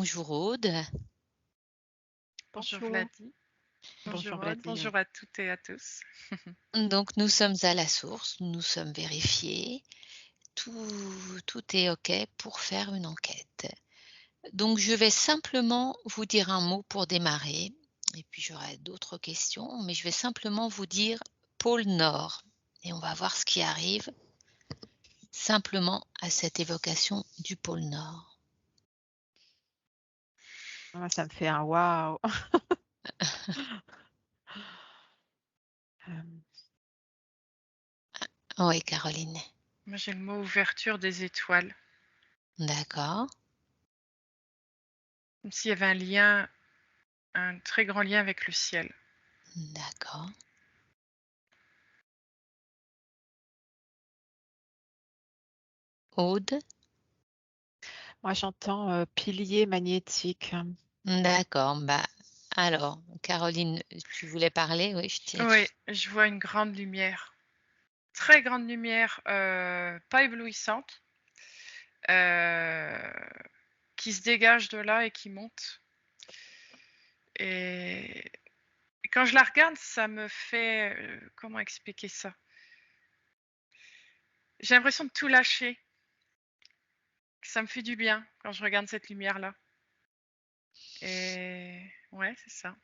Bonjour Aude. Bonjour Bonjour. Vladie. Bonjour Bonjour Aude. Vladie, Bonjour à toutes et à tous. Donc nous sommes à la source, nous sommes vérifiés, tout est OK pour faire une enquête. Donc je vais simplement vous dire un mot pour démarrer et puis j'aurai d'autres questions, mais je vais simplement vous dire pôle Nord et on va voir ce qui arrive simplement à cette évocation du pôle Nord. Moi, ça me fait un waouh. Hem, Oui, Caroline. Moi j'ai le mot ouverture des étoiles. D'accord. Comme s'il y avait un lien, un très grand lien avec le ciel. D'accord. Aude? Moi, j'entends, pilier magnétique. D'accord, bah, alors Caroline, tu voulais parler? Oui, Oui, je vois une grande lumière. Très grande lumière, pas éblouissante, qui se dégage de là et qui monte. Et quand je la regarde, ça me fait, comment expliquer ça? J'ai l'impression de tout lâcher. Ça me fait du bien quand je regarde cette lumière-là. Et ouais, c'est ça.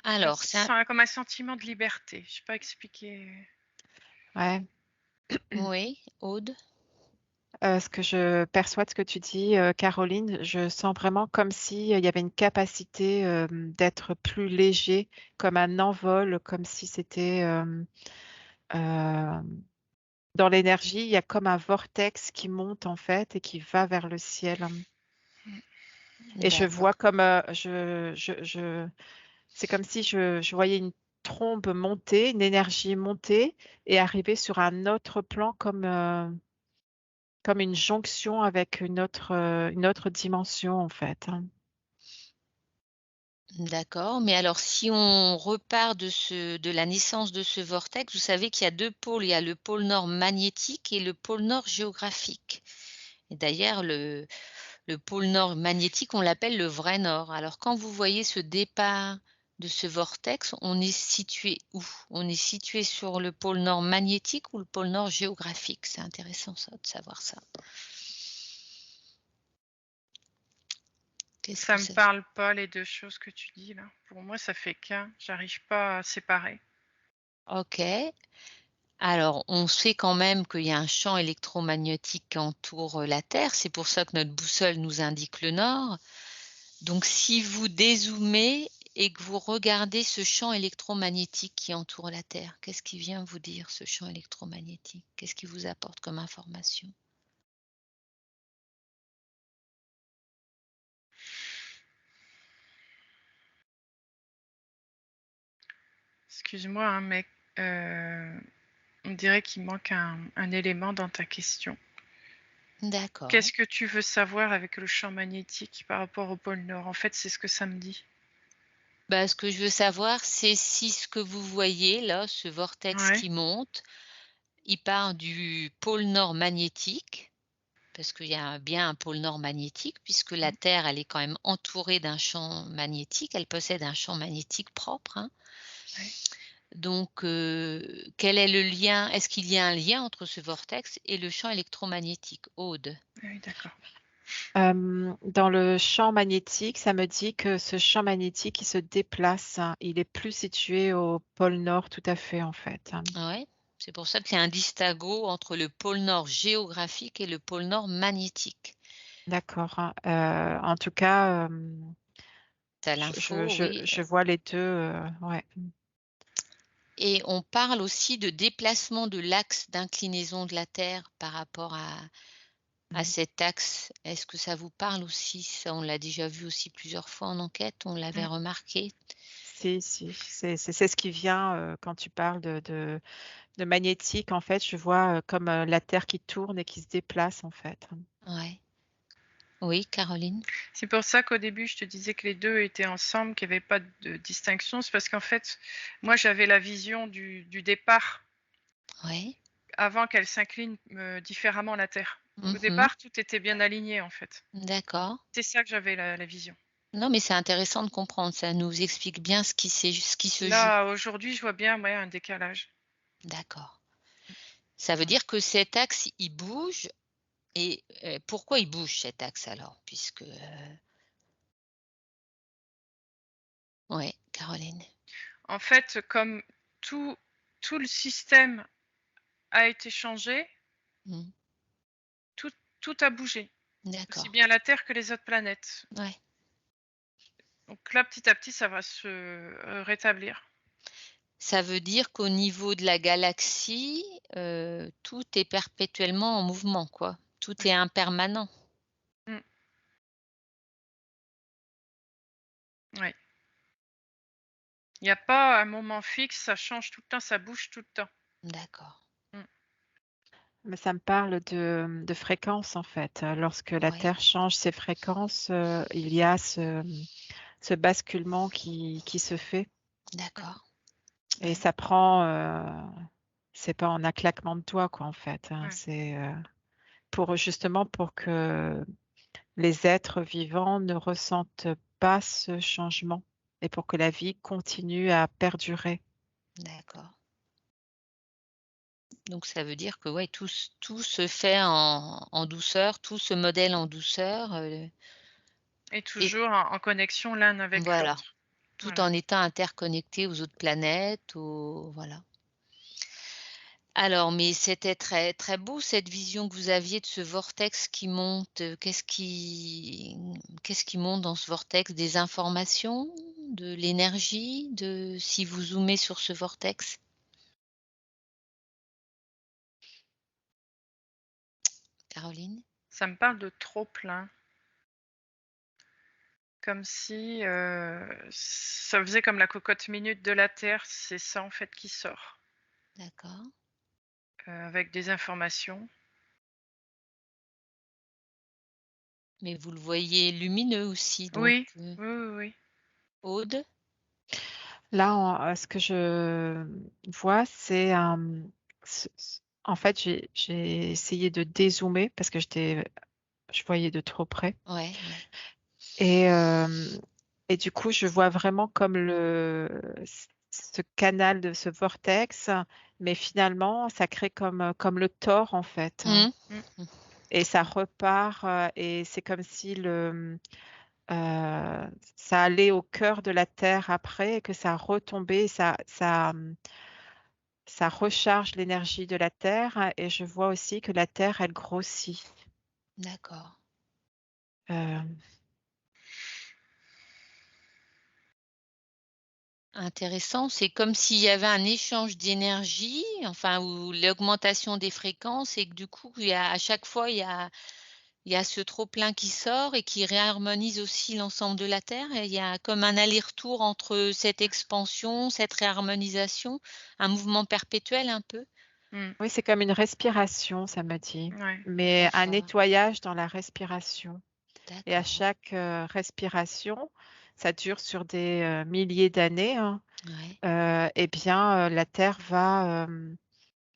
Alors c'est Comme un sentiment de liberté. Je sais pas expliquer. Ouais, oui, Aude? ce que je perçois de ce que tu dis, Caroline, je sens vraiment comme si, il y avait une capacité, d'être plus léger, comme un envol, comme si c'était, dans l'énergie, il y a comme un vortex qui monte, en fait, et qui va vers le ciel. Et je D'accord, vois comme, je c'est comme si je voyais une trombe monter, une énergie monter et arriver sur un autre plan comme une jonction avec une autre dimension, en fait, hein. d'accord, mais alors si on repart de la naissance de ce vortex, vous savez qu'il y a 2 pôles, il y a le pôle nord magnétique et le pôle nord géographique. Et d'ailleurs le pôle nord magnétique, on l'appelle le vrai nord. Alors quand vous voyez ce départ de ce vortex, on est situé où? On est situé sur le pôle nord magnétique ou le pôle nord géographique? C'est intéressant ça, de savoir ça. Qu'est-ce Ça que me ça parle pas les deux choses que tu dis là. Pour moi, ça fait qu'un. J'arrive pas à séparer. OK. Alors, on sait quand même qu'il y a un champ électromagnétique qui entoure, la Terre. C'est pour ça que notre boussole nous indique le nord. Donc si vous dézoomez et que vous regardez ce champ électromagnétique qui entoure la Terre, qu'est-ce qui vient vous dire ce champ électromagnétique? Qu'est-ce qu'il vous apporte comme information? Excuse-moi, hein, mais on dirait qu'il manque un élément dans ta question. D'accord. Qu'est-ce que tu veux savoir avec le champ magnétique par rapport au pôle Nord? En fait, c'est ce que ça me dit. Bah, ce que je veux savoir, c'est si ce que vous voyez là, ce vortex Ouais. qui monte, il part du pôle nord magnétique, parce qu'il y a bien un pôle nord magnétique, puisque la Mmh. Terre, elle est quand même entourée d'un champ magnétique, elle possède un champ magnétique propre, hein. Ouais. Donc, quel est le lien? Est-ce qu'il y a un lien entre ce vortex et le champ électromagnétique? Aude? Ah oui, d'accord. Dans le champ magnétique, ça me dit que ce champ magnétique, il se déplace, hein. Il est plus situé au pôle Nord, tout à fait, en fait, hein. Ouais, c'est pour ça qu'il y a un distinguo entre le pôle nord géographique et le pôle nord magnétique. D'accord, hein. En tout cas, Tu as l'info, oui, je vois les 2. Ouais. et on parle aussi de déplacement de l'axe d'inclinaison de la Terre par rapport à Mmh. cet axe. Est-ce que ça vous parle aussi? Ça, on l'a déjà vu aussi plusieurs fois en enquête, on l'avait Mmh. remarqué. Si, si, c'est ce qui vient, quand tu parles de magnétique, en fait, je vois, comme, la Terre qui tourne et qui se déplace, en fait, hein. Ouais. Oui, Caroline? C'est pour ça qu'au début, je te disais que les 2 étaient ensemble, qu'il y avait pas de distinction. C'est parce qu'en fait, moi, j'avais la vision du départ Ouais. avant qu'elle s'incline, différemment la Terre. Au Mmh. départ, tout était bien aligné, en fait. D'accord. C'est ça que j'avais la vision. Non, mais c'est intéressant de comprendre, ça nous explique bien ce qui se joue. Là, aujourd'hui, je vois bien, ouais, un décalage. D'accord. Ça veut Voilà. dire que cet axe, il bouge et pourquoi il bouge cet axe alors? Puisque, ouais, Caroline? En fait, comme tout tout le système a été changé, Mmh. tout tout a bougé, aussi D'accord. bien la Terre que les autres planètes. Ouais. Donc là, petit à petit, ça va se, rétablir. Ça veut dire qu'au niveau de la galaxie, tout est perpétuellement en mouvement, quoi. Tout Oui. est impermanent. Mmh. Ouais. Il y a pas un moment fixe, ça change tout le temps, ça bouge tout le temps. D'accord. Mmh. Mais ça me parle de fréquence, en fait. Lorsque la Oui, Terre change ses fréquences, il y a ce basculement qui se fait Mmh. d'accord. et Ouais, ça prend, c'est pas en un claquement de doigts, quoi, en fait, hein. Ouais. C'est, pour que les êtres vivants ne ressentent pas ce changement et pour que la vie continue à perdurer. d'accord. Donc ça veut dire que, ouais, tout se fait en douceur, tout se modèle en douceur, Et et toujours en connexion l'un avec voilà, l'autre. tout Voilà. en étant interconnecté aux autres planètes, voilà. Alors, mais c'était très très beau cette vision que vous aviez de ce vortex qui monte, qu'est-ce qui monte dans ce vortex? Des informations? De l'énergie? Si vous zoomez sur ce vortex? Caroline? Ça me parle de trop plein, comme si, ça faisait comme la cocotte minute de la Terre, c'est ça en fait qui sort, D'accord. avec des informations. Mais vous le voyez lumineux aussi donc, Oui, oui, oui, oui. Aude? Là, ce que je vois, c'est en fait, j'ai essayé de dézoomer parce que je voyais de trop près. Ouais, ouais. Et, et du coup, je vois vraiment comme ce canal de ce vortex, mais finalement, ça crée comme le tore, en fait, hein. Mmh. Mmh. Mmh. Et ça repart, et c'est comme si ça allait au cœur de la terre après et que ça retombait, ça recharge l'énergie de la terre et je vois aussi que la terre, elle grossit. D'accord. Heu, Intéressant, c'est comme s'il y avait un échange d'énergie, enfin, ou l'augmentation des fréquences et que du coup, à chaque fois, il y a ce trop-plein qui sort et qui réharmonise aussi l'ensemble de la Terre et il y a comme un aller-retour entre cette expansion, cette réharmonisation, un mouvement perpétuel un peu? Mmh. oui, c'est comme une respiration, ça me dit, Ouais. mais un D'accord, nettoyage dans la respiration et à d'accord, chaque, respiration, ça dure sur des, milliers d'années, hein, ouais, et bien, la terre va,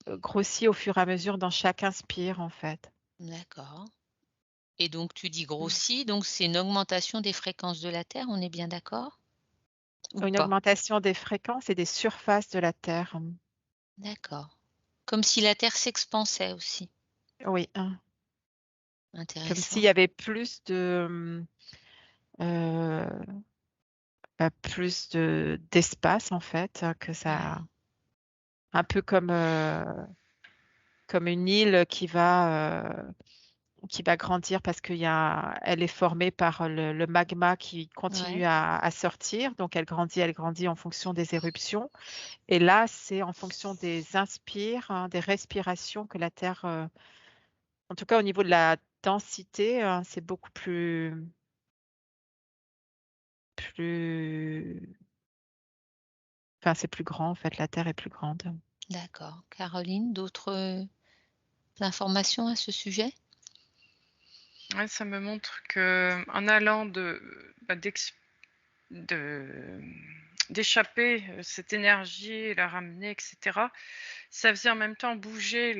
grossir au fur et à mesure dans chaque inspire, en fait. d'accord et donc tu dis Mmh. grossi, donc c'est une augmentation des fréquences de la Terre, on est bien d'accord? Ou Une pas? augmentation des fréquences et des surfaces de la terre, D'accord. Comme si la Terre s'expansait aussi. oui, hein. Comme s'il Intéressant. y avait plus plus d'espace en fait, que Ouais, ça un peu comme une île qui va grandir parce elle est formée par le magma qui continue ouais, à sortir, donc elle grandit en fonction des éruptions et là, c'est en fonction des inspires, hein, des respirations que la Terre, en tout cas au niveau de la densité, c'est beaucoup plus enfin, c'est plus grand en fait, la Terre est plus grande. d'accord. Caroline, d'autres, informations à ce sujet? Ouais, ça me montre qu'en allant bah, de d'échapper, cette énergie, la ramener et cetera, ça faisait en même temps bouger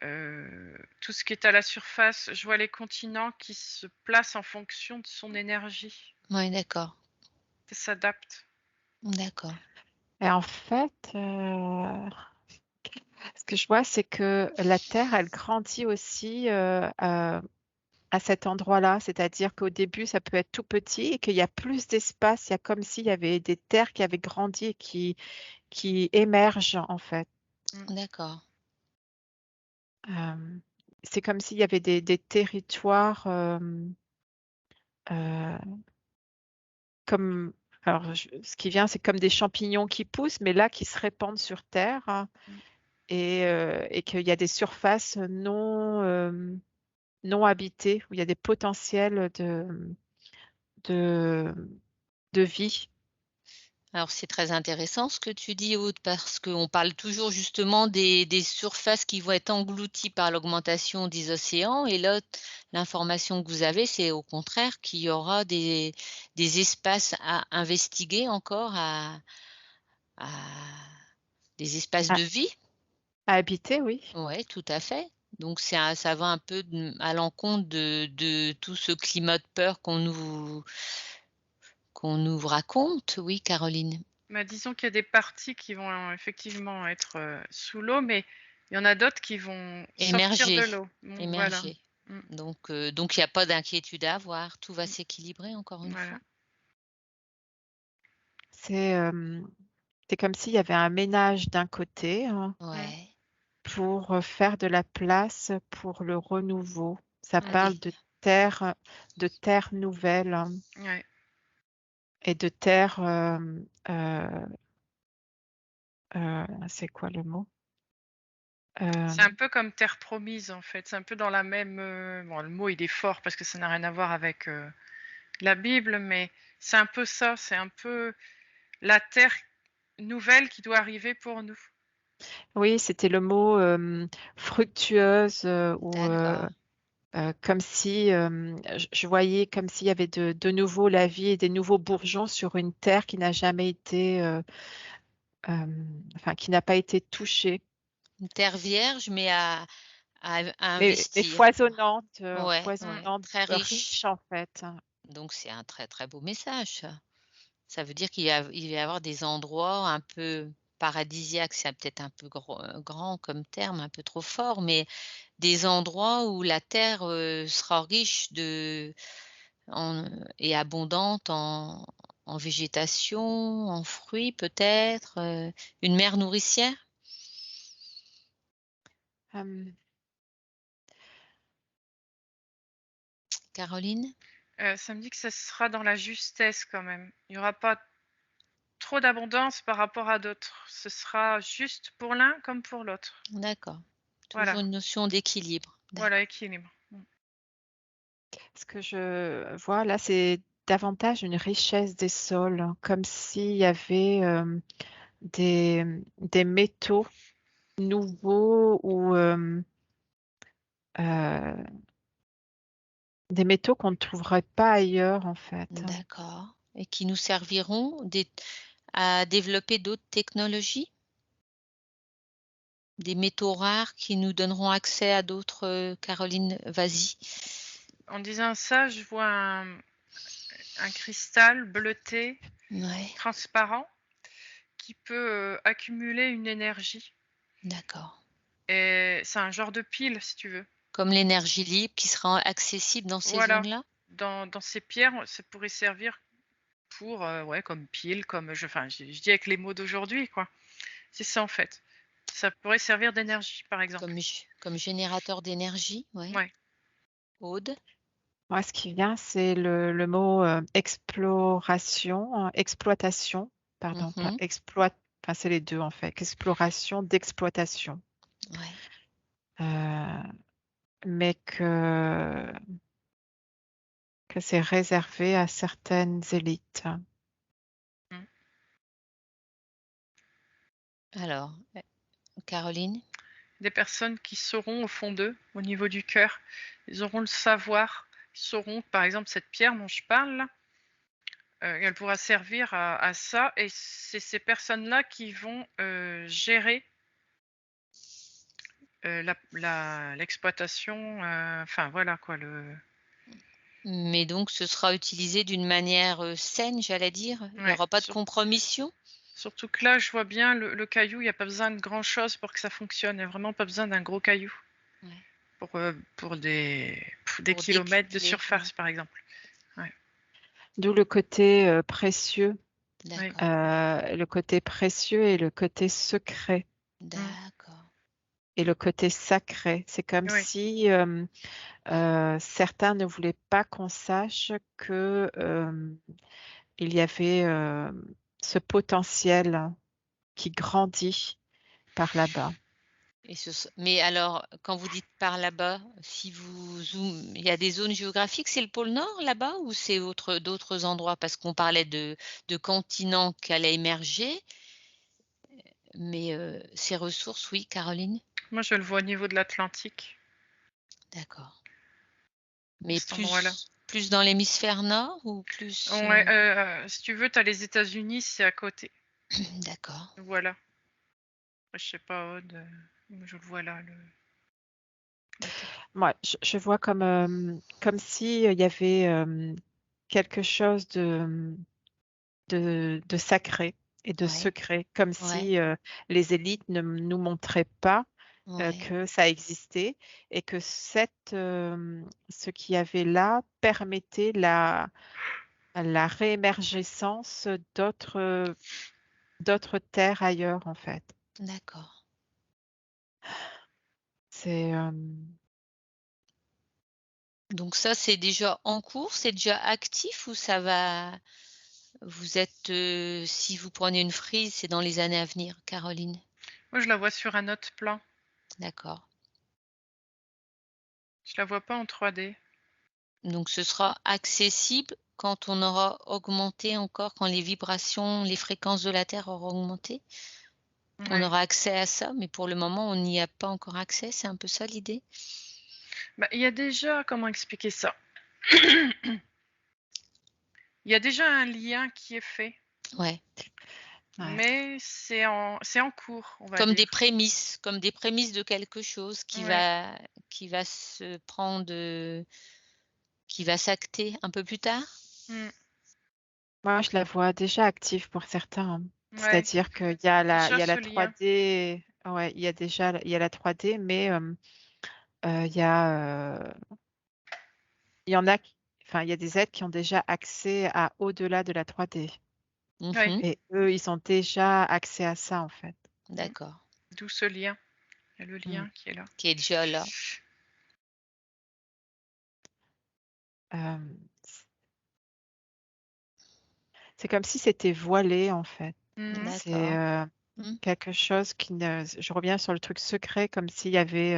tout ce qui est à la surface, je vois les continents qui se placent en fonction de son énergie, Ouais, d'accord, qui s'adaptent. d'accord. Et en fait, ce que je vois, c'est que la Terre, elle grandit aussi à cet endroit-là. C'est-à-dire qu'au début, ça peut être tout petit et qu'il y a plus d'espace. Il y a comme s'il y avait des terres qui avaient grandi et qui émergent, en fait. D'accord. Euh, c'est comme s'il y avait des territoires euh, comme. Alors, ce qui vient, c'est comme des champignons qui poussent, mais là, qui se répandent sur Terre, hein, Mm. et qu'il y a des surfaces non habitées, où il y a des potentiels de, de vie. Alors c'est très intéressant ce que tu dis, Aude, parce qu'on parle toujours justement des surfaces qui vont être englouties par l'augmentation des océans et là, l'information que vous avez, c'est au contraire qu'il y aura des espaces à investiguer encore, à des espaces À, de vie. à habiter, oui. Oui, tout à fait. Donc ça va un peu à l'encontre de tout ce climat de peur qu'on nous raconte, oui, Caroline. Bah, disons qu'il y a des parties qui vont effectivement être sous l'eau, mais il y en a d'autres qui vont sortir de Émerger, l'eau. Voilà. émerger. Mm. Donc il y a pas d'inquiétude à avoir, tout va s'équilibrer encore une Voilà. fois. C'est c'est comme s'il y avait un ménage d'un côté, hein, Mm. Ouais, pour faire de la place pour le renouveau. Ça à des parle de terre nouvelle, hein, Ouais. et de terre. Euh, c'est quoi le mot? Euh, C'est un peu comme Terre promise en fait. C'est un peu dans la même. Bon, le mot il est fort parce que ça n'a rien à voir avec la Bible, mais c'est un peu ça. C'est un peu la terre nouvelle qui doit arriver pour nous. oui, c'était le mot fructueuse, ou d'accord. comme si je voyais comme s'il y avait de nouveau la vie et des nouveaux bourgeons sur une terre qui n'a jamais été, enfin, qui n'a pas été touchée, Une terre vierge, mais à mais investir. Ouais, ouais, foisonnante, très riche riche. en fait. Donc c'est un très, très beau message ça. Ça veut dire il va y avoir des endroits un peu paradisiaques, c'est peut-être un peu grand comme terme, un peu trop fort, mais des endroits où la terre, sera riche en et abondante en végétation, en fruits peut-être, une mer nourricière? Euh, Caroline? Ça me dit que ça sera dans la justesse quand même. Il n'y aura pas trop d'abondance par rapport à d'autres. Ce sera juste pour l'un comme pour l'autre. D'accord. Voilà. Toujours une notion d'équilibre. Voilà, D'accord. équilibre. Ce que je vois là, c'est davantage une richesse des sols, hein, comme s'il y avait des, des métaux nouveaux, ou euh, des métaux qu'on ne trouverait pas ailleurs, en fait. D'accord et qui nous serviront à développer d'autres technologies? Des métaux rares qui nous donneront accès à d'autres, Caroline, vas-y. En disant ça, je vois un cristal bleuté, Ouais, transparent, qui peut accumuler une énergie. d'accord. Et c'est un genre de pile, si tu veux. Comme l'énergie libre qui sera accessible dans ces Voilà. zones-là? Dans ces pierres, ça pourrait servir pour, ouais, comme pile, comme enfin, je dis avec les mots d'aujourd'hui, quoi. C'est ça en fait. Ça pourrait servir d'énergie, par exemple. Comme générateur d'énergie, ouais. Ouais. Aude? Moi, ce qui vient, c'est le mot exploration, exploitation, pardon, pas Mmh. exploit, enfin, c'est les deux en fait, exploration, d'exploitation. Ouais. Euh, mais que c'est réservé à certaines élites. Mmh. Alors, Caroline? Des personnes qui sauront au fond d'eux, au niveau du cœur, ils auront le savoir, ils sauront, par exemple, cette pierre dont je parle là, elle pourra servir à ça, et c'est ces personnes-là qui vont gérer l'exploitation, enfin voilà quoi, Mais donc ce sera utilisé d'une manière, saine, j'allais dire? Il y ouais, aura pas de compromission? surtout que là, je vois bien le caillou, il y a pas besoin de grand chose pour que ça fonctionne. Il y a vraiment pas besoin d'un gros caillou Ouais. pour des Pour kilomètres de décupler, ouais. surface, par exemple. D'où le côté précieux, Oui. D'accord, le côté précieux et le côté secret d'accord. et le côté sacré. C'est comme Oui, si certains ne voulaient pas qu'on sache que il y avait ce potentiel qui grandit par là-bas. Et mais alors, quand vous dites par là-bas, si vous il y a des zones géographiques, c'est le pôle Nord là-bas ou c'est d'autres endroits? Parce qu'on parlait de continents qui allaient émerger, mais ces ressources, oui, Caroline? moi je le vois au niveau de l'Atlantique, D'accord. à Mais cet endroit-là. plus dans l'hémisphère nord ou plus, Ouais, si tu veux, tu as les États-Unis, c'est à côté. d'accord, Voilà. Après, je sais pas, Aude, moi, je le vois là, la Terre. Moi, je vois comme si il y avait quelque chose de sacré et de ouais, secret, comme ouais, si les élites ne nous montraient pas ouais, que ça existait et que ce qu'il y avait là permettait la réémergescence d'autres terres ailleurs, en fait. d'accord. C'est Donc ça, c'est déjà en cours, c'est déjà actif ou ça va vous êtes, si vous prenez une frise, c'est dans les années à venir, Caroline? Moi, je la vois sur un autre plan. D'accord. Je la vois pas en 3D. Donc ce sera accessible quand on aura augmenté encore, quand les vibrations, les fréquences de la Terre auront augmenté? On Ouais. aura accès à ça, mais pour le moment, on n'y a pas encore accès, c'est un peu ça l'idée? Bah, il y a déjà, comment expliquer ça? Il y a déjà un lien qui est fait, Ouais. ouais. mais c'est en cours, on va Comme dire. des prémices de quelque chose Ouais. qui va se prendre, qui va s'acter un peu plus tard? Mmh. Moi, je la vois déjà active pour certains, hein. Ouais. C'est-à-dire qu'il Déjà y a ce la lien. 3D, ouais, il y a la 3D, mais il y a, il y en a, enfin, il y a des êtres qui ont déjà accès à au-delà de la 3D. Oui. Mmh. Et eux, ils ont déjà accès à ça, en fait. Mmh. D'accord. D'où ce lien. Il y a le Mm. lien qui est là. Qui est déjà là. Euh, c'est comme si c'était voilé, en fait. Mmh. C'est D'accord. Mmh. quelque chose qui ne. Je reviens sur le truc secret, comme s'il y avait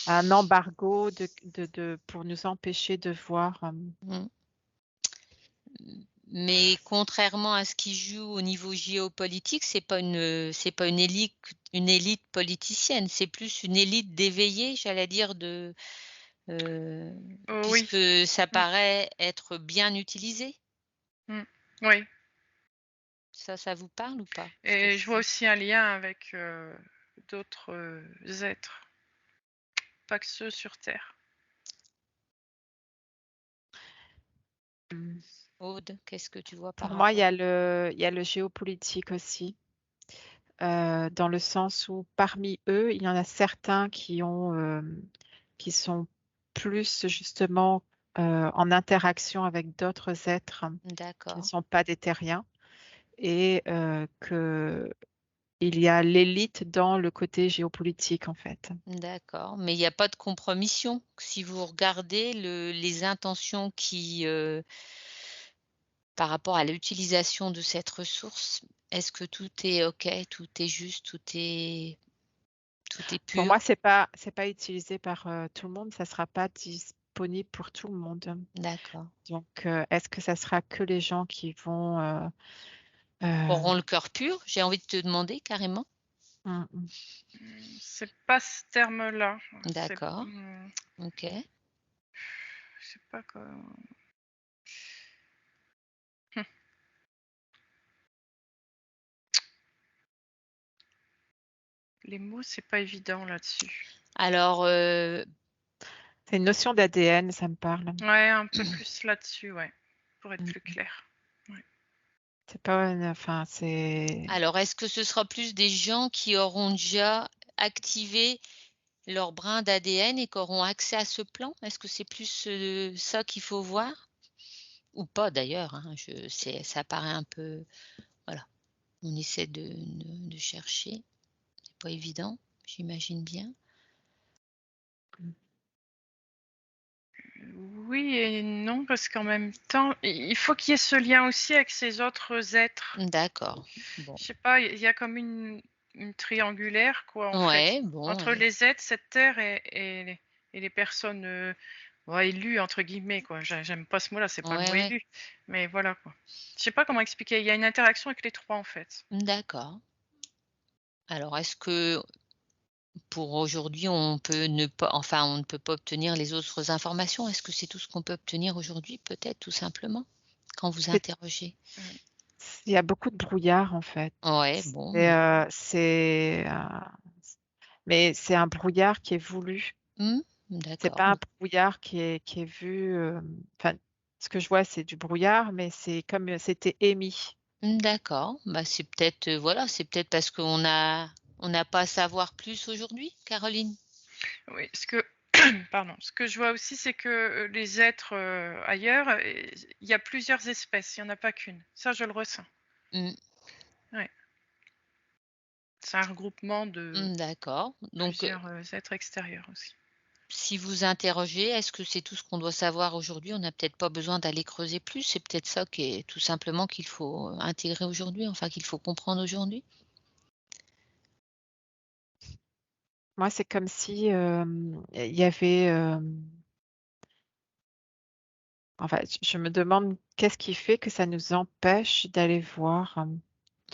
un embargo pour nous empêcher de voir. Mmh. Mais contrairement à ce qui joue au niveau géopolitique, c'est pas une élite politicienne, c'est plus une élite d'éveillés, j'allais dire heu, Oui. puisque ça Mmh. paraît être bien utilisé. Mmh. Oui. Ça vous parle ou pas? Ce que Et je je vois dis? aussi un lien avec d'autres êtres, pas que ceux sur Terre. Mm. Aude, qu'est-ce que tu vois par Pour moi, rapport? il y a le géopolitique aussi, dans le sens où parmi eux, il y en a certains qui sont plus justement en interaction avec d'autres êtres qui ne D'accord, sont pas des terriens et que il y a l'élite dans le côté géopolitique en fait. d'accord, mais il y a pas de compromission? Si vous regardez les intentions par rapport à l'utilisation de cette ressource, est-ce que tout est OK, tout est juste, tout est Pour moi, pur? c'est pas utilisé par tout le monde, ça sera pas disponible pour tout le monde. D'accord. Donc, est-ce que ça sera que les gens qui vont euh, Auront le cœur pur, j'ai envie de te demander carrément? mm, mm. C'est pas ce terme-là. C'est, D'accord, OK. je sais pas quoi. Les mots, c'est pas évident là-dessus. Alors, C'est une notion d'ADN, ça me parle. Ouais, un peu plus là-dessus, ouais, pour être Mm. plus clair. C'est pas enfin, c'est. alors est-ce que ce sera plus des gens qui auront déjà activé leur brin d'ADN et qui auront accès à ce plan? Est-ce que c'est plus, ça qu'il faut voir? Ou pas d'ailleurs, hein, ça paraît un peu voilà, on essaie de chercher. C'est pas évident, j'imagine bien. Oui et non, parce qu'en même temps, il faut qu'il y ait ce lien aussi avec ces autres êtres. D'accord, bon. Je sais pas, il y a comme une triangulaire, quoi, en fait, Ouais, bon, entre les êtres, cette terre et les personnes élues, entre guillemets, quoi. J'aime pas ce mot-là, c'est pas le ouais, mot ouais, élu, mais voilà, quoi. Je sais pas comment expliquer, il y a une interaction avec les trois, en fait. d'accord. Alors est-ce que pour aujourd'hui, on peut ne pas enfin, on ne peut pas obtenir les autres informations? Est-ce que c'est tout ce qu'on peut obtenir aujourd'hui, peut-être, tout simplement? Quand vous C'est- interrogez? Il y a beaucoup de brouillard, en fait. Ouais, bon, Mais c'est un brouillard qui est voulu. C'est d'accord, pas un brouillard qui est vu. Enfin, ce que je vois, c'est du brouillard, mais c'est comme c'était émis. d'accord. Bah, c'est peut-être, voilà, c'est peut-être parce on n'a pas à savoir plus aujourd'hui, Caroline? Oui, ce que pardon, ce que je vois aussi, c'est que, les êtres, ailleurs, il y a plusieurs espèces, il y en a pas qu'une. Ça, je le ressens. Mmh, Ouais. C'est un regroupement de d'accord. Donc, plusieurs, êtres extérieurs aussi. si vous interrogez, est-ce que c'est tout ce qu'on doit savoir aujourd'hui? On n'a peut-être pas besoin d'aller creuser plus? C'est peut-être ça qui est tout simplement qu'il faut intégrer aujourd'hui, enfin qu'il faut comprendre aujourd'hui? Moi, c'est comme si il y avait. Enfin, je me demande qu'est-ce qui fait que ça nous empêche d'aller voir.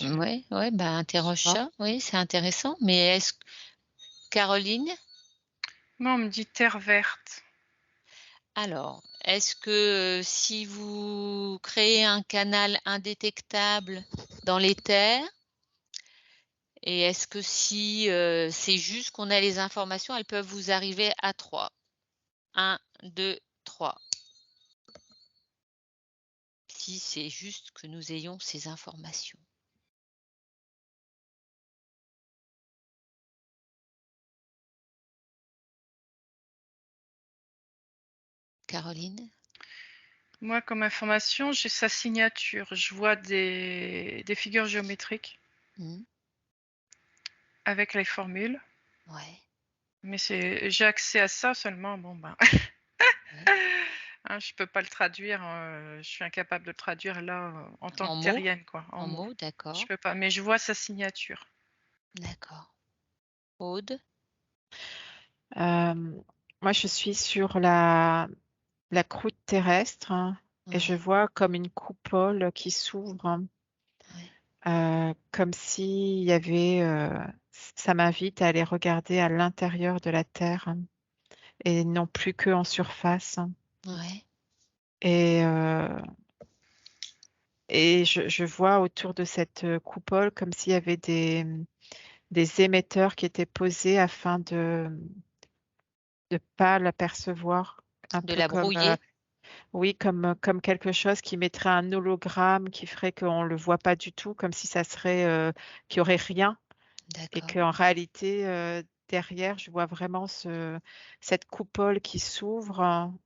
Ouais, ouais, bah, Je sais interroge pas. ça, oui, c'est intéressant. Mais est-ce Caroline? Moi, on me dit terre verte. Alors, est-ce que, si vous créez un canal indétectable dans l'éther et est-ce que si, c'est juste qu'on a les informations, elles peuvent vous arriver à 3? 1, 2, 3. Si c'est juste que nous ayons ces informations. Caroline? Moi, comme information, j'ai sa signature. Je vois des figures géométriques Mmh. avec les formules, Ouais, mais j'ai accès à ça seulement, bon, ben, ouais. hein, je peux pas le traduire, je suis incapable de le traduire là, en tant En que mots? terrienne, quoi, en En mots. mots, Je d'accord, peux pas, mais je vois sa signature. d'accord. Aude? Euh, Moi, je suis sur la croûte terrestre, hein, et je Ouais, vois comme une coupole qui s'ouvre, hein, ouais. comme s'il y avait. Ça m'invite à aller regarder à l'intérieur de la Terre, hein, et non plus que en surface, hein. Ouais, Et, je vois autour de cette coupole comme s'il y avait des émetteurs qui étaient posés afin de ne pas l'apercevoir, un de peu la comme, brouiller? oui, comme quelque chose qui mettrait un hologramme qui ferait qu'on ne le voit pas du tout, comme si ça serait, qu'il n'y aurait rien et D'accord. qu'en réalité, derrière, je vois vraiment cette coupole qui s'ouvre, hein,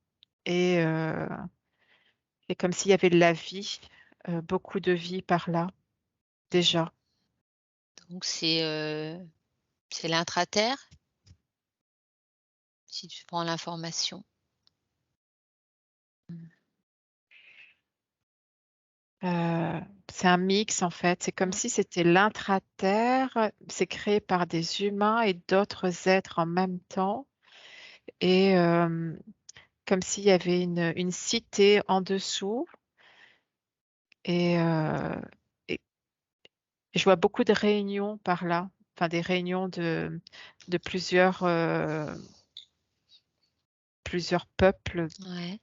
et, euh, et comme s'il y avait de la vie, beaucoup de vie par là, déjà. Donc c'est l'intraterre, si tu prends l'information? Euh, c'est un mix en fait. C'est comme Mmh. si c'était l'intra-terre, c'est créé par des humains et d'autres êtres en même temps. Et comme s'il y avait une cité en dessous. Et, et je vois beaucoup de réunions par là, enfin des réunions de plusieurs peuples, Ouais.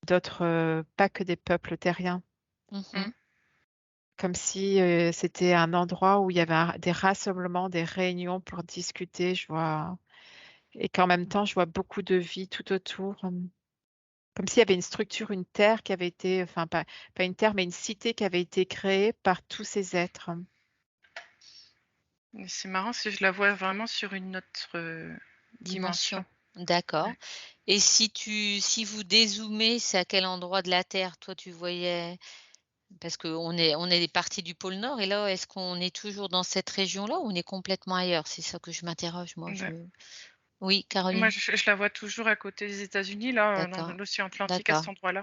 d'autres, pas que des peuples terriens. Mmh. Mmh. comme si c'était un endroit où il y avait des rassemblements, des réunions pour discuter. Je vois, et qu'en même temps, je vois beaucoup de vie tout autour. Comme s'il y avait une structure, une terre qui avait été, enfin pas une terre, mais une cité qui avait été créée par tous ces êtres. Et c'est marrant, si je la vois vraiment sur une autre dimension. D'accord. Et si vous dézoomez, c'est à quel endroit de la Terre, toi, tu voyais? Parce qu'on est parti du pôle Nord et là, est-ce qu'on est toujours dans cette région-là ou on est complètement ailleurs? C'est ça que je m'interroge, moi. Ouais. Oui, Moi, Caroline? je la vois toujours à côté des États-Unis, là, dans D'accord, l'océan Atlantique, à d'accord, cet endroit-là.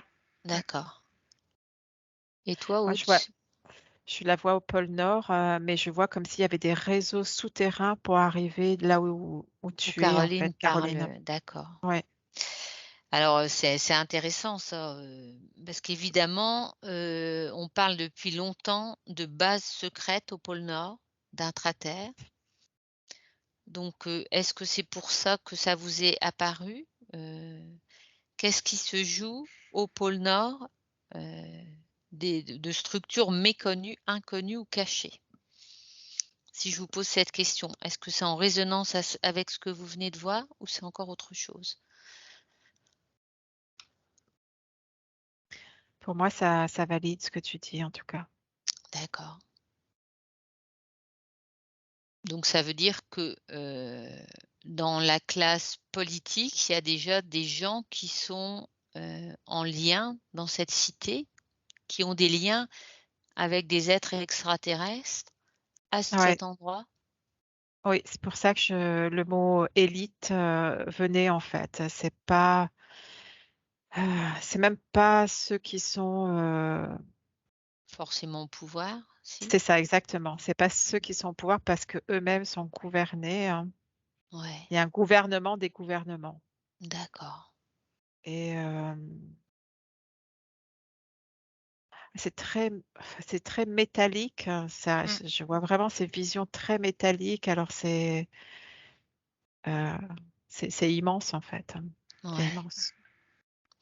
Ouais. d'accord. Et toi, Moi, Aude? je la vois au pôle Nord, mais je vois comme s'il y avait des réseaux souterrains pour arriver là où Où tu es, en Caroline fait, parle, Caroline. d'accord. Ouais. Alors, c'est intéressant ça, parce qu'évidemment, on parle depuis longtemps de bases secrètes au pôle Nord, d'intra-terre. Donc, est-ce que c'est pour ça que ça vous est apparu? Heu, Qu'est-ce qui se joue au pôle Nord, heu, de structures méconnues, inconnues ou cachées? Si je vous pose cette question, est-ce que c'est en résonance avec ce que vous venez de voir ou c'est encore autre chose? Pour moi, ça valide ce que tu dis, en tout cas. D'accord. Donc ça veut dire que, dans la classe politique, il y a déjà des gens qui sont, en lien dans cette cité, qui ont des liens avec des êtres extraterrestres à Ouais. cet endroit? Oui, c'est pour ça que le mot élite venait, en fait. C'est même pas ceux qui sont. Forcément au pouvoir, si? C'est ça, exactement. C'est pas ceux qui sont au pouvoir parce que eux-mêmes sont gouvernés, hein. Ouais, Il y a un gouvernement des gouvernements. d'accord. Et c'est très, c'est très métallique, hein. Ça, Mm. je vois vraiment ces visions très métalliques. Alors euh, c'est immense en fait, hein. C'est Ouais. immense.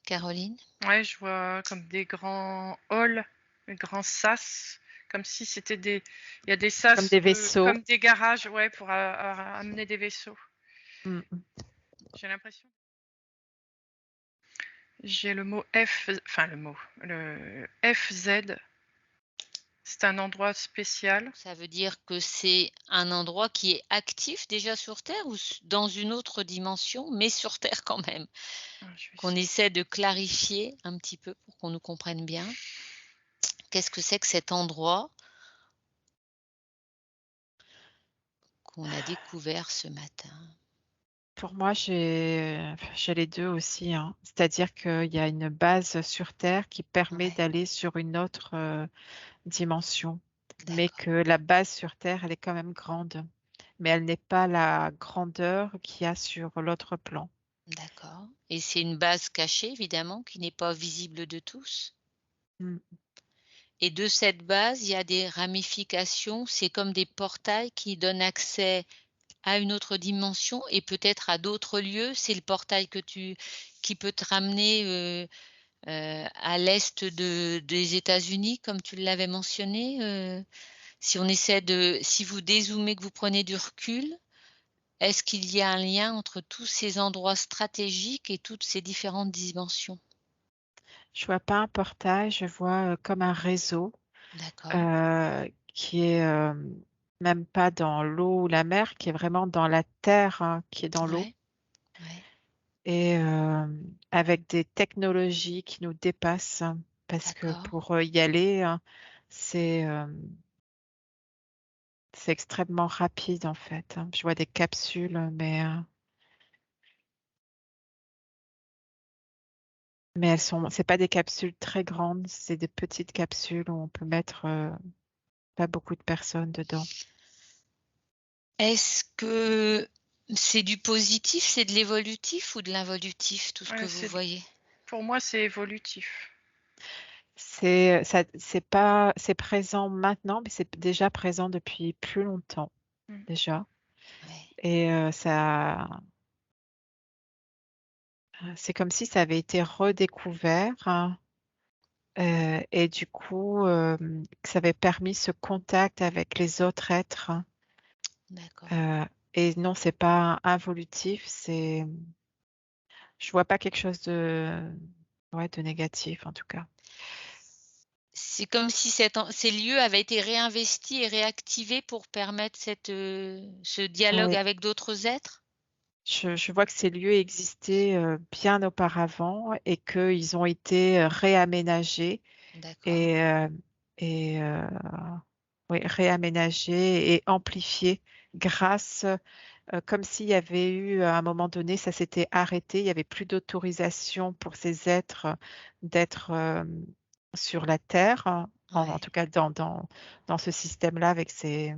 Caroline? Ouais, je vois comme des grands halls, des grands sas, comme si c'était des. Il y a des Comme sas des vaisseaux. comme des garages, ouais, pour amener des vaisseaux. Mm, mm. J'ai l'impression. J'ai le mot F, enfin le FZ. C'est un endroit spécial. Ça veut dire que c'est un endroit qui est actif déjà sur Terre ou dans une autre dimension, mais sur Terre quand même? Ah, je vais Qu'on essayer. essaie de clarifier un petit peu pour qu'on nous comprenne bien. Qu'est-ce que c'est que cet endroit qu'on a découvert ce matin? Pour moi, j'ai les deux aussi, hein. C'est-à-dire qu'il y a une base sur Terre qui permet Ouais, d'aller sur une autre dimension, mais d'accord, que la base sur Terre, elle est quand même grande, mais elle n'est pas la grandeur qu'il y a sur l'autre plan. d'accord. Et c'est une base cachée évidemment qui n'est pas visible de tous? Mm. Et de cette base, il y a des ramifications, c'est comme des portails qui donnent accès à une autre dimension et peut-être à d'autres lieux? C'est le portail qui peut te ramener, à l'est des États-Unis comme tu l'avais mentionné? Si vous dézoomez, que vous prenez du recul, est-ce qu'il y a un lien entre tous ces endroits stratégiques et toutes ces différentes dimensions? Je vois pas un portail, je vois comme un réseau D'accord, qui est même pas dans l'eau ou la mer, qui est vraiment dans la terre, hein, qui est dans l'eau. ouais, ouais, Et avec des technologies qui nous dépassent, hein, parce que d'accord. pour y aller, hein, c'est euh, c'est extrêmement rapide en fait, hein. Je vois des capsules, mais c'est pas des capsules très grandes, c'est des petites capsules où on peut mettre pas beaucoup de personnes dedans. Est-ce que c'est du positif, c'est de l'évolutif ou de l'involutif, tout ce que Ouais, vous voyez? pour moi, c'est évolutif. C'est présent maintenant, mais c'est déjà présent depuis plus longtemps Mm. déjà. Ouais, Et c'est comme si ça avait été redécouvert, hein. Et du coup, ça avait permis ce contact avec les autres êtres. D'accord. Et non, c'est pas involutif, je vois pas quelque chose de négatif en tout cas. C'est comme si ces lieux avaient été réinvestis et réactivés pour permettre ce dialogue Oui, avec d'autres êtres? je vois que ces lieux existaient bien auparavant et qu'ils ont été réaménagés D'accord, et, et oui, réaménagés et amplifiés grâce, comme s'il y avait eu à un moment donné, ça s'était arrêté, il y avait plus d'autorisation pour ces êtres d'être sur la Terre, hein, en ouais, tout cas dans ce système-là avec ces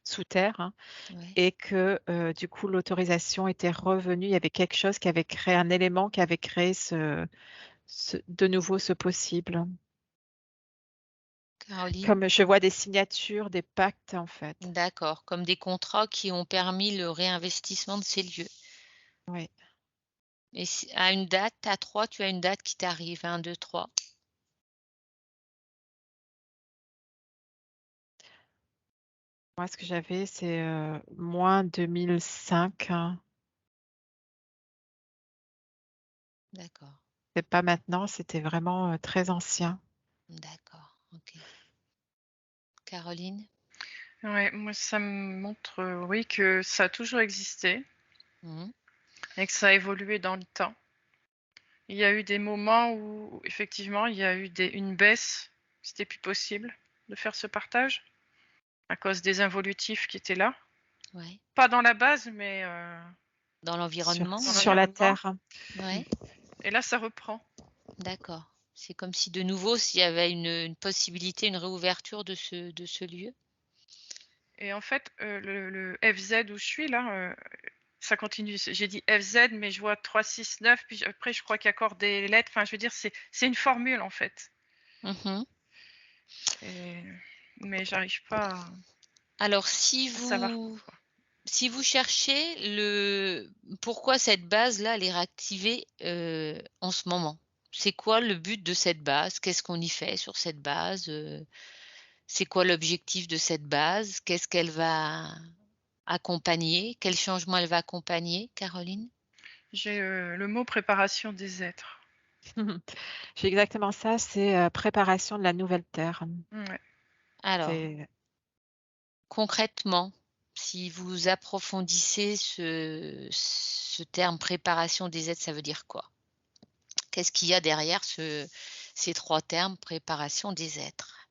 sous terre, hein, ouais. et que du coup l'autorisation était revenue. Il y avait quelque chose qui avait créé un élément qui avait créé de nouveau ce possible. Caroline? Comme je vois des signatures, des pactes en fait. D'accord, comme des contrats qui ont permis le réinvestissement de ces lieux. Oui. Et si à une date, à 3, tu as une date qui t'arrive, 1, 2, 3. Moi, ce que j'avais, c'est moins 2005, hein. D'accord, C'est pas maintenant, c'était vraiment très ancien. d'accord, OK. Caroline? Ouais, moi, ça me montre, oui, que ça a toujours existé Mmh. et que ça a évolué dans le temps. Il y a eu des moments où, effectivement, il y a eu une baisse. C'était plus possible de faire ce partage à cause des involutifs qui étaient là. Ouais. Pas dans la base, mais Dans Sur, l'environnement, dans sur ouais. la l'environnement. Terre. Ouais, Et là, ça reprend. d'accord. C'est comme si de nouveau, s'il y avait une possibilité, une réouverture de ce lieu? Et en fait, le FZ où je suis là, ça continue. J'ai dit FZ, mais je vois 369, puis après, je crois qu'il y a encore des lettres. Enfin, je veux dire, c'est une formule en fait. Mmh. Et, mais j'arrive pas Alors à savoir pourquoi. si vous cherchez pourquoi cette base-là, elle est réactivée, en ce moment? C'est quoi le but de cette base? Qu'est-ce qu'on y fait sur cette base? C'est quoi l'objectif de cette base? Qu'est-ce qu'elle va accompagner? Quel changement elle va accompagner, Caroline? J'ai le mot préparation des êtres. J'ai exactement ça, c'est préparation de la nouvelle Terre. Ouais. Alors, C'est concrètement, si vous approfondissez ce terme préparation des aides, ça veut dire quoi? Qu'est-ce qu'il y a derrière ces 3 termes, préparation des êtres?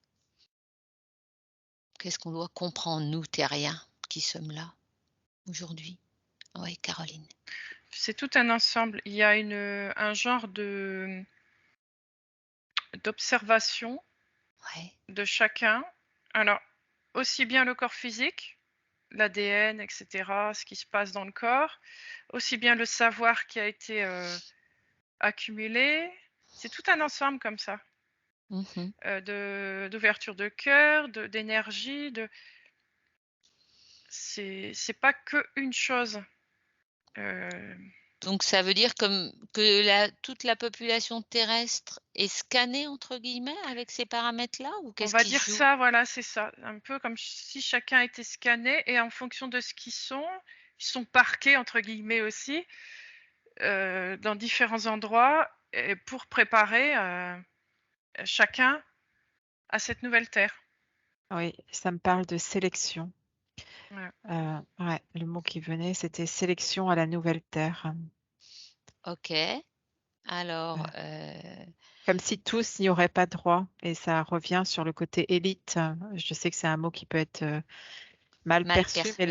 Qu'est-ce qu'on doit comprendre, nous, terriens, qui sommes là, aujourd'hui? Oui, Caroline. C'est tout un ensemble. Il y a un genre d'observation Ouais, de chacun. Alors, aussi bien le corps physique, l'ADN, etc., ce qui se passe dans le corps, aussi bien le savoir qui a été accumulé. C'est tout un ensemble comme ça, mmh. d'ouverture de cœur, d'énergie. C'est pas que une chose. Euh, Donc ça veut dire que toute la population terrestre est «scannée» entre guillemets avec ces paramètres-là ou on qu'est-ce va qui dire se joue? ça, voilà, c'est ça. Un peu comme si chacun était scanné et en fonction de ce ils sont parqués entre guillemets aussi dans différents endroits et pour préparer chacun à cette nouvelle terre. oui, ça me parle de sélection. Ouais. Ouais, le mot qui venait, c'était sélection à la nouvelle Terre. OK. Alors, Heu, Comme si tous n'y auraient pas droit et ça revient sur le côté élite. Je sais que c'est un mot qui peut être, mal mal perçu, mais perçu, oui.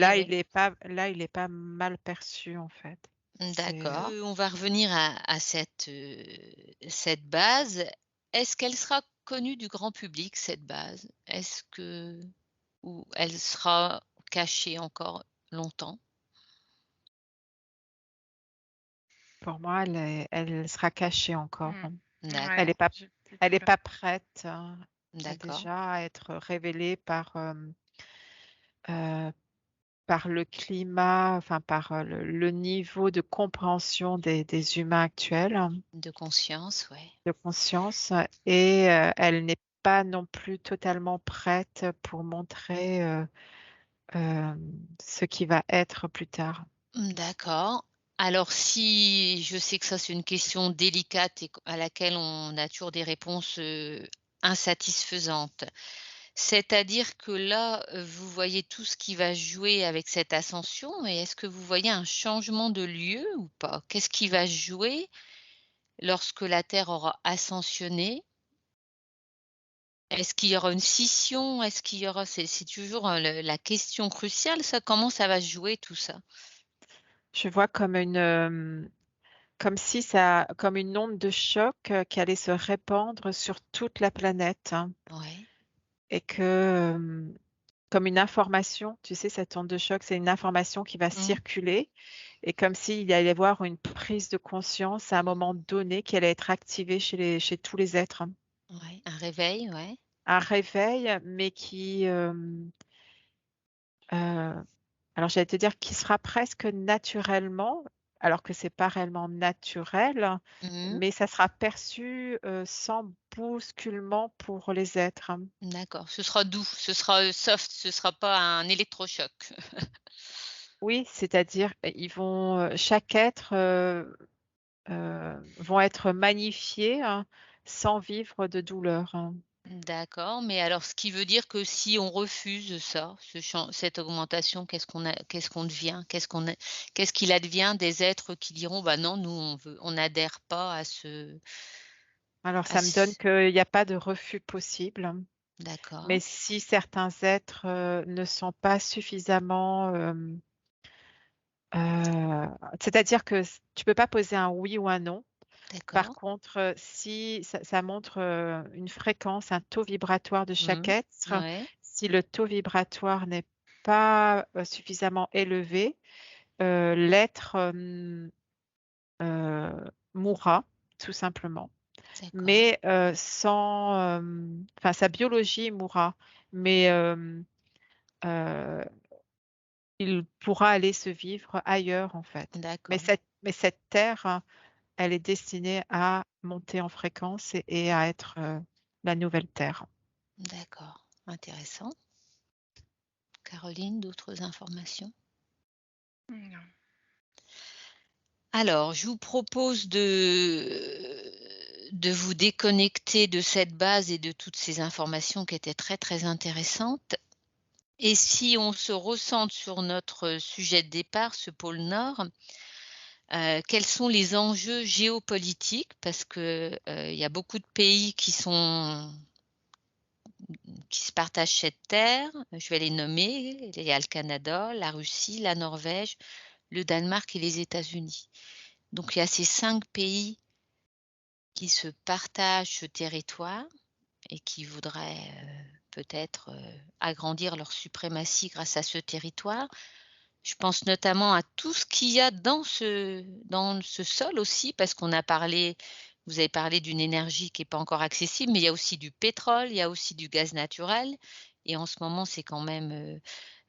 là, il est pas mal perçu, en fait. C'est D'accord. On va revenir à cette base. Est-ce qu'elle sera connue du grand public, cette base? Est-ce que ou elle sera cachée encore longtemps? pour moi, elle sera cachée encore, Mm. hein. Elle Ouais, est D'accord, pas j'ai plus elle est tout là. pas prête, d'accord. déjà à être révélée par, par le climat, enfin par le niveau de compréhension des humains actuels, De conscience, ouais. de conscience, et elle n'est pas non plus totalement prête pour montrer ce qui va être plus tard. D'accord. Alors si je sais que ça, c'est une question délicate et à laquelle on a toujours des réponses, insatisfaisantes. C'est-à-dire que là, vous voyez tout ce qui va jouer avec cette ascension et est-ce que vous voyez un changement de lieu ou pas? Qu'est-ce qui va jouer lorsque la Terre aura ascensionné? Est-ce qu'il y aura une scission? Est-ce qu'il y aura c'est toujours, le la question cruciale ça, comment ça va se jouer tout ça? Je vois comme si comme une onde de choc, qui allait se répandre sur toute la planète, hein, Ouais. et que, comme une information, tu sais, cette onde de choc, c'est une information qui va Mmh. circuler, et comme s'il allait y avoir une prise de conscience à un moment donné qui allait être activée chez tous les êtres. Ouais, un réveil, ouais. Un réveil, mais alors j'allais te dire qui sera presque naturellement, alors que c'est pas réellement naturel, Mmh. mais ça sera perçu, sans bousculement pour les êtres. D'accord, ce sera doux, ce sera, soft, ce sera pas un électrochoc. Oui, c'est-à-dire, chaque être, vont être magnifiés, hein, sans vivre de douleur, hein. D'accord, mais alors ce qui veut dire que si on refuse ça, cette augmentation, qu'est-ce qu'on devient? Qu'est-ce qu'il advient des êtres qui diront: «Bah non, nous on n'adhère pas Alors à ça me donne ce» qu'il y a pas de refus possible, mais d'accord. si certains êtres, ne sont pas suffisamment, c'est-à-dire que tu peux pas poser un oui ou un non. Par D'accord. contre, si ça montre, une fréquence, un taux vibratoire de chaque Mmh. être. Ouais, Si le taux vibratoire n'est pas, suffisamment élevé, l'être, mourra, tout simplement. d'accord, Mais, enfin sa biologie mourra, mais, heu, il pourra aller se vivre ailleurs, en fait. Mais d'accord, cette terre, hein, elle est destinée à monter en fréquence et à être, la nouvelle terre. d'accord, intéressant. Caroline, d'autres informations? Non. Alors, je vous propose de vous déconnecter de cette base et de toutes ces informations qui étaient très, très intéressantes. Et si on se recentre sur notre sujet de départ, ce pôle Nord, quels sont les enjeux géopolitiques? Parce que, il y a beaucoup de pays qui se partagent cette terre. Je vais les nommer. Il y a le Canada, la Russie, la Norvège, le Danemark et les États-Unis. Donc il y a ces 5 pays qui se partagent ce territoire et qui voudraient, peut-être, agrandir leur suprématie grâce à ce territoire. Je pense notamment à tout ce qu'il y a dans ce sol aussi, parce qu'on a parlé vous avez parlé d'une énergie qui est pas encore accessible, mais il y a aussi du pétrole, il y a aussi du gaz naturel et en ce moment, c'est quand même,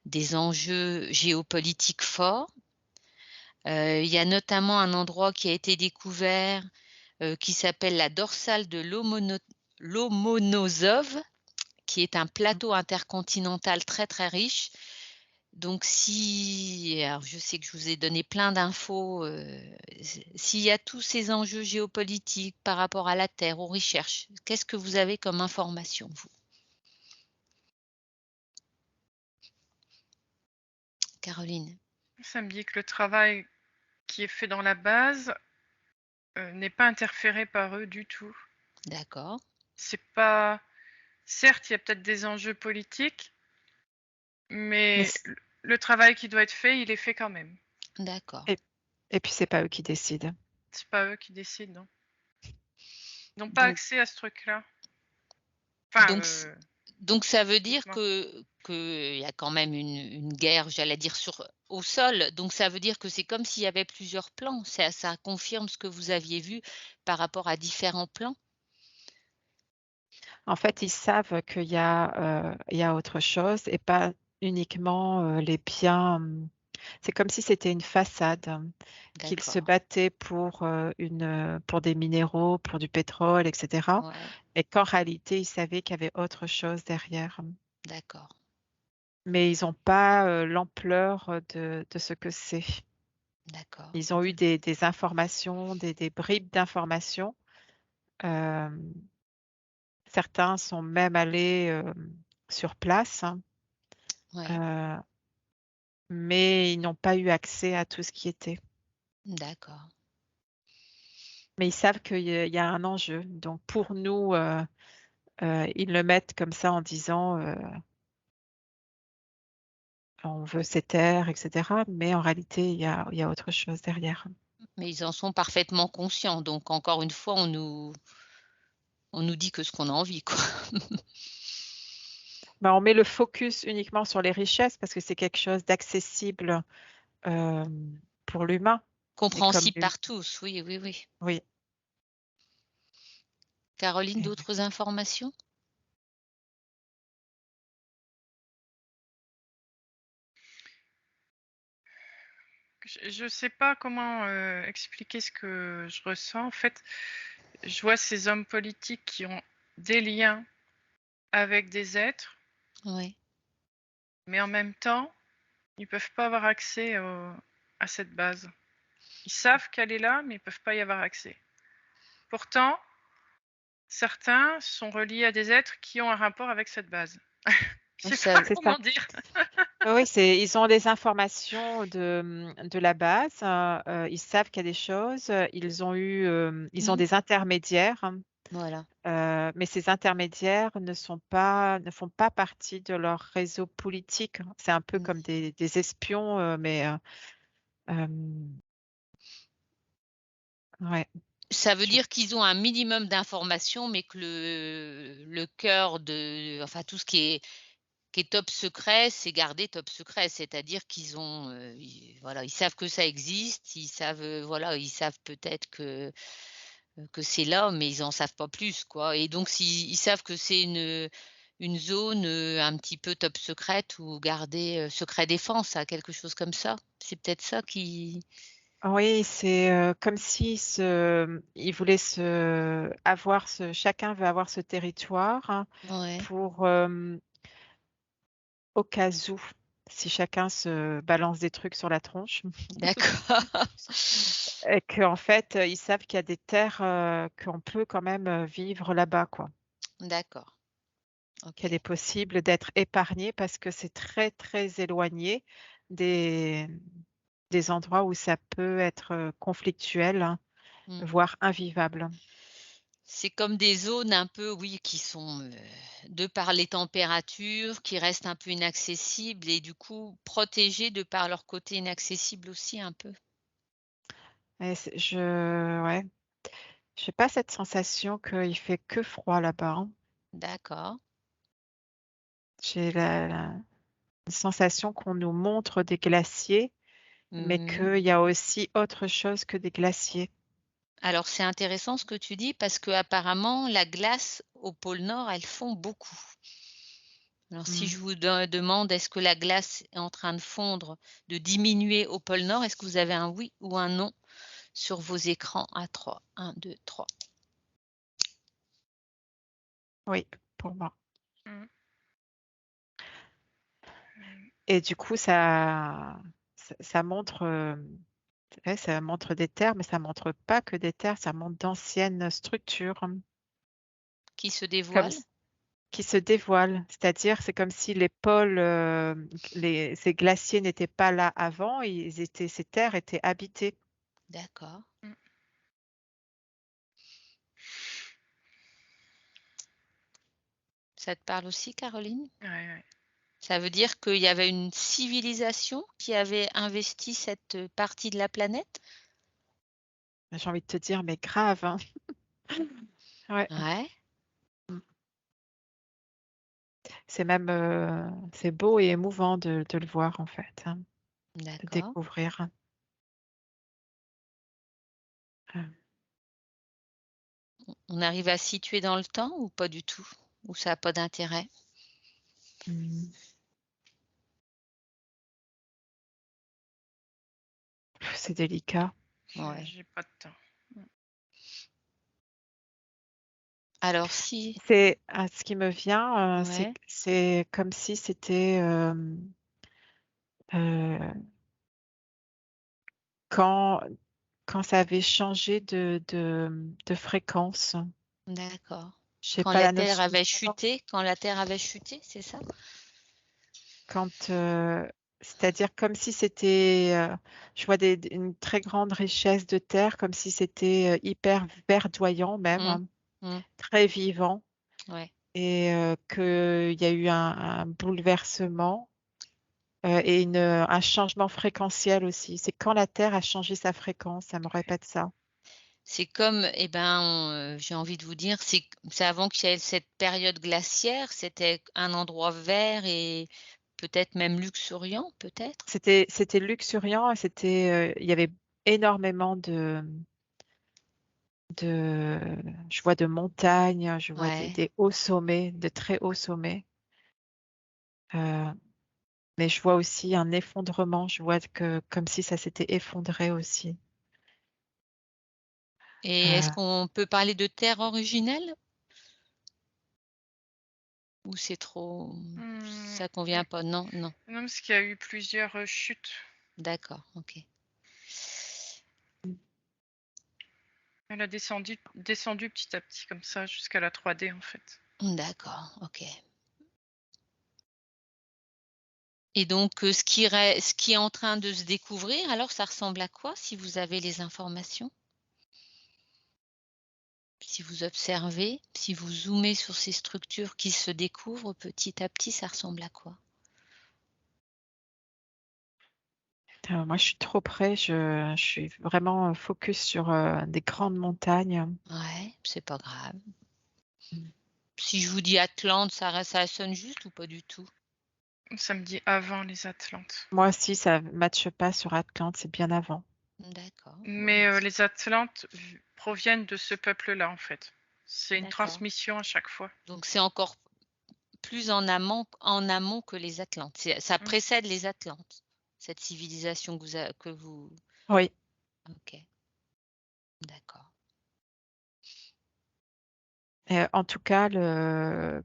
des enjeux géopolitiques forts. Il y a notamment un endroit qui a été découvert, qui s'appelle la dorsale de Lomonosov, qui est un Mmh. plateau intercontinental très, très riche. Donc si alors je sais que je vous ai donné plein d'infos, s'il y a tous ces enjeux géopolitiques par rapport à la Terre, aux recherches, qu'est-ce que vous avez comme information, vous? Caroline? Ça me dit que le travail qui est fait dans la base, n'est pas interféré par eux du tout. D'accord, C'est pas certes, il y a peut-être des enjeux politiques, Mais mais c le travail qui doit être fait, il est fait quand même. d'accord. et et puis c'est pas eux qui décident. C'est pas eux qui décident, non. Ils n'ont pas Donc accès à ce truc-là. Enfin, donc ç donc ça veut dire techniquement. qu'il y a quand même une guerre, j'allais dire au sol, donc ça veut dire que c'est comme s'il y avait plusieurs plans. Ça confirme ce que vous aviez vu par rapport à différents plans? En fait, ils savent qu'il y a autre chose, et pas uniquement les biens. C'est comme si c'était une façade, qu'ils se D'accord. battaient pour des minéraux, pour du pétrole, etc. Ouais, Et qu'en réalité, ils savaient qu'il y avait autre chose derrière. d'accord, Mais ils n'ont pas l'ampleur de ce que c'est. d'accord. Ils ont eu des informations, des bribes d'informations. Euh, Certains sont même allés sur place, hein, Ouais, euh, mais ils n'ont pas eu accès à tout ce qui était. d'accord. Mais ils savent qu'il y a un enjeu. Donc pour nous, ils le mettent comme ça en disant on veut ces terres, etc. Mais en réalité, il y a autre chose derrière. Mais ils en sont parfaitement conscients, donc encore une fois, on nous dit que ce qu'on a envie, quoi. Ben, on met le focus uniquement sur les richesses parce que c'est quelque chose d'accessible euh, pour l'humain. Mais comme Compréhensible par tous, oui, oui, oui. oui. Caroline, Et d'autres informations? Je sais pas comment expliquer ce que je ressens. En fait, je vois ces hommes politiques qui ont des liens avec des êtres, Oui, mais en même temps, ils peuvent pas avoir accès à cette base. Ils savent qu'elle est là, mais ils peuvent pas y avoir accès. Pourtant, certains sont reliés à des êtres qui ont un rapport avec cette base. Je sais ça pas c'est ça. comment dire. Oui, ils ont les informations de la base. Ils savent qu'il y a des choses. Ils ont mmh, des intermédiaires, hein, voilà. mais ces intermédiaires ne font pas partie de leur réseau politique, hein. C'est un peu Mmh. comme des espions, mais euh, ouais. Ça veut Je- dire qu'ils ont un minimum d'informations, mais que le cœur enfin tout ce qui est top secret, c'est gardé top secret. C'est-à-dire qu'ils ont, voilà, ils savent que ça existe, ils savent, voilà, ils savent peut-être que c'est là, mais ils en savent pas plus, quoi. Et donc ils savent que c'est une zone, un petit peu top secrète ou gardée, secret défense, hein, quelque chose comme ça? C'est peut-être ça qui Oui, c'est comme si ils voulaient chacun veut avoir ce territoire, hein, ouais, pour au cas où, si chacun se balance des trucs sur la tronche, d'accord. et qu'en fait, ils savent qu'il y a des terres qu'on peut quand même vivre là-bas, quoi. D'accord, Qu'il OK. est possible d'être épargné parce que c'est très, très éloigné des, des endroits où ça peut être conflictuel, hein, Mmh. voire invivable. C'est comme des zones un peu, oui, qui sont, de par les températures, qui restent un peu inaccessibles et du coup protégées de par leur côté inaccessible aussi un peu? Et ouais, j'ai pas cette sensation qu'il fait que froid là-bas, hein. D'accord. J'ai la sensation qu'on nous montre des glaciers, mais Mmh. qu'il y a aussi autre chose que des glaciers. Alors c'est intéressant ce que tu dis parce qu'apparemment la glace au pôle Nord, elle fond beaucoup. Alors si Mm. je vous demande est-ce que la glace est en train de fondre, de diminuer au pôle Nord, est-ce que vous avez un oui ou un non sur vos écrans à 3? 1, 2, 3. Oui, pour moi. Mmh. Et du coup, ça montre, ouais, ça montre des terres, mais ça montre pas que des terres, ça montre d'anciennes structures, hein, Qui se comme, dévoile? s- qui se dévoilent. C'est-à-dire, c'est comme si les pôles, ces glaciers n'étaient pas là avant, ces terres étaient habitées. D'accord. Mmh. Ça te parle aussi, Caroline? Ouais, ouais. Ça veut dire qu'il y avait une civilisation qui avait investi cette, partie de la planète? J'ai envie de te dire, mais grave, hein. Ouais. Ouais, Mm. C'est beau et émouvant de le voir, en fait, hein, de d'accord. découvrir. Euh, On arrive à situer dans le temps ou pas du tout? Ou ça a pas d'intérêt? mm. C'est délicat. Ouais. J'ai pas de temps. Alors si Ce qui me vient, ouais, c'est comme si c'était quand, quand ça avait changé de fréquence. d'accord. Je sais pas la notion de temps. Quand la Terre avait chuté, c'est ça? Quand, c'est-à-dire comme si c'était, je vois une très grande richesse de terre, comme si c'était hyper verdoyant même, Mmh. hein, Mmh. très vivant, Ouais. et qu'il y a eu un bouleversement et un changement fréquentiel aussi. C'est quand la Terre a changé sa fréquence, ça me répète ça. C'est comme eh ben, j'ai envie de vous dire, c'est avant qu'il y ait cette période glaciaire, c'était un endroit vert et peut-être même luxuriant, peut-être? C'était luxuriant, et il y avait énormément de, je vois de montagnes, je vois Ouais. des hauts sommets, de très hauts sommets. Euh, mais je vois aussi un effondrement, je vois que comme si ça s'était effondré aussi. Et est-ce Euh, qu'on peut parler de terre originelle? Ou c'est trop Mmh, ça convient pas? Non, non. non, parce qu'il y a eu plusieurs chutes. D'accord, OK. Elle a descendu petit à petit comme ça jusqu'à la 3D en fait. D'accord, OK. Et donc, ce qui est en train de se découvrir, alors ça ressemble à quoi, si vous avez les informations? Si vous observez, si vous zoomez sur ces structures qui se découvrent petit à petit, ça ressemble à quoi? moi, je suis trop près, je suis vraiment focus sur des grandes montagnes. Ouais, c'est pas grave. Si je vous dis Atlante, ça sonne juste ou pas du tout? Ça me dit avant les Atlantes. Moi aussi, ça ne matche pas sur Atlante, c'est bien avant. D'accord, bon, Mais les Atlantes proviennent de ce peuple-là en fait. C'est une d'accord. transmission à chaque fois. Donc c'est encore plus en amont que les Atlantes. Ça Mm. précède les Atlantes, cette civilisation que vous Oui. OK, d'accord. En tout cas,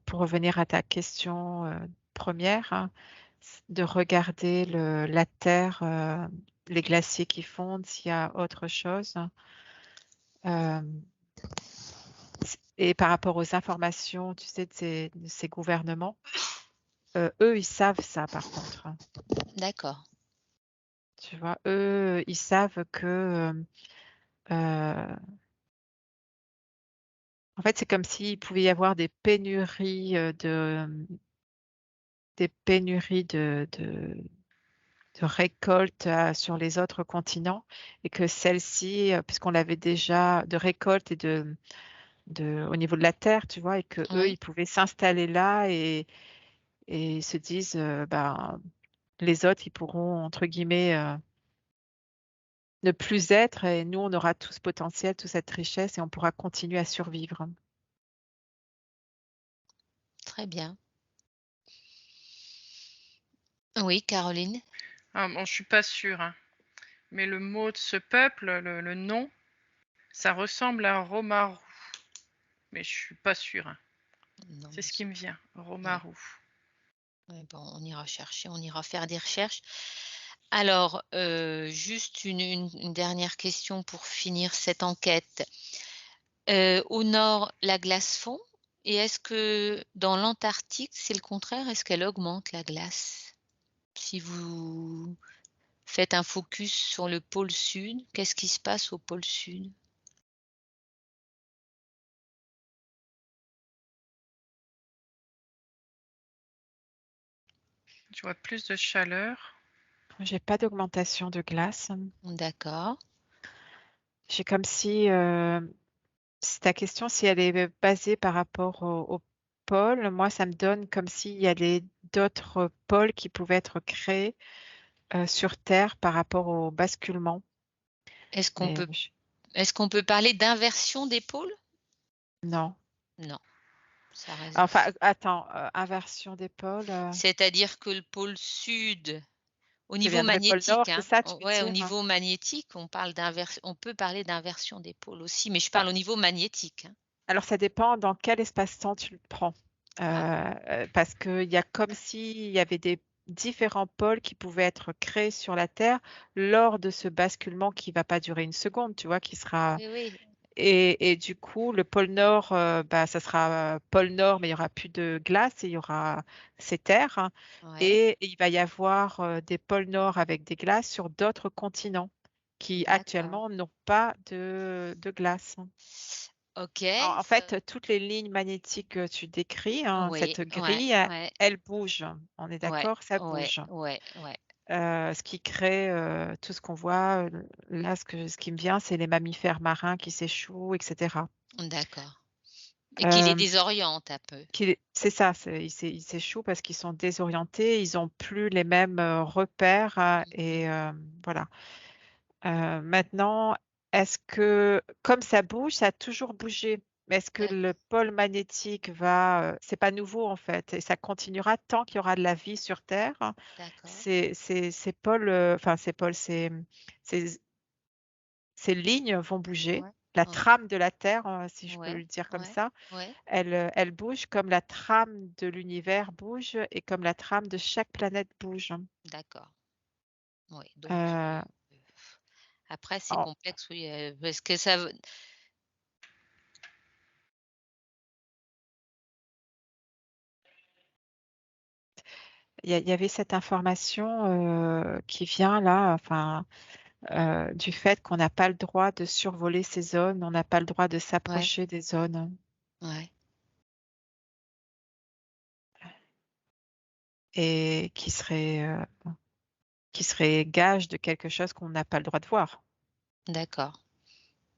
pour revenir à ta question première, hein, de regarder la Terre, les glaciers qui fondent, s'il y a autre chose. Euh, et par rapport aux informations, tu sais, de ces gouvernements, eux, ils savent ça par contre, hein. D'accord. Tu vois, eux, ils savent que, euh, en fait, c'est comme s'il pouvait y avoir des pénuries de récolte sur les autres continents, et que celle-ci, puisqu'on l'avait déjà de récolte et au niveau de la terre, tu vois, et que eux, Oui, ils pouvaient s'installer là, et ils se disent, ben, les autres, ils pourront, entre guillemets, ne plus être, et nous, on aura tout ce potentiel, toute cette richesse, et on pourra continuer à survivre. très bien. Oui, Caroline? Ah, bon, je suis pas sûre, hein. Mais le mot de ce peuple, le nom, ça ressemble à un Romaru. Mais je suis pas sûre, hein. Non, C'est mais ce qui me vient, ouais, Romaru. ouais, bon, on ira chercher, on ira faire des recherches. Alors, juste une dernière question pour finir cette enquête. Au nord, la glace fond et est-ce que dans l'Antarctique, c'est le contraire? Est-ce qu'elle augmente la glace? Si vous faites un focus sur le pôle sud, qu'est-ce qui se passe au pôle sud? Je vois plus de chaleur. J'ai pas d'augmentation de glace. D'accord. J'ai comme si ta question, si elle est basée par rapport au pôle, moi, ça me donne comme s'il y avait d'autres pôles qui pouvaient être créés sur Terre par rapport au basculement. Est-ce qu'on Mais peut est-ce qu'on peut parler d'inversion des pôles? non. Non, ça reste Enfin, attends, inversion des pôles. c'est-à-dire que le pôle sud Au qui niveau viendrait pôle Nord, magnétique, c'est hein. ça, tu O veux Ouais, au dire? niveau magnétique, on peut parler d'inversion des pôles aussi, mais je parle au niveau magnétique, hein. Alors ça dépend dans quel espace-temps tu le prends. Ah, Parce qu'il y a comme s'il y avait des différents pôles qui pouvaient être créés sur la Terre lors de ce basculement qui va pas durer une seconde, tu vois? Qui sera oui, oui, et du coup, le pôle Nord, bah, ça sera, pôle Nord, mais il y aura plus de glace et il y aura ces terres, hein, ouais, et il va y avoir, des pôles Nord avec des glaces sur d'autres continents qui d'accord. actuellement n'ont pas de glace. OK, En fait, toutes les lignes magnétiques que tu décris, hein, oui, cette ouais, grille, ouais, elle bouge. On est ouais, d'accord? Ça ouais, bouge. ouais, ouais. Ce qui crée, tout ce qu'on voit, là, ce qui me vient, c'est les mammifères marins qui s'échouent et cetera. D'accord, et qui les Hem, désoriente un peu. c'est ça, ils s'échouent parce qu'ils sont désorientés, ils ont plus les mêmes, repères, Mmh. et voilà. Maintenant, est-ce que comme ça bouge, ça a toujours bougé, mais est-ce que le D'accord, pôle magnétique va, c'est pas nouveau en fait et ça continuera tant qu'il y aura de la vie sur Terre. d'accord. Ces pôles, enfin ces pôles, ces ces lignes vont bouger. Ouais, La ouais, trame de la Terre, si je peux ouais, le dire comme ouais, ça, ouais, elle bouge comme la trame de l'univers bouge et comme la trame de chaque planète bouge. d'accord. Oui, donc Heu, après c'est en complexe, oui, parce que ça veut il y avait cette information, qui vient là, enfin, du fait qu'on n'a pas le droit de survoler ces zones, on n'a pas le droit de ouais, s'approcher des zones ouais, et qui serait gage de quelque chose qu'on n'a pas le droit de voir. d'accord.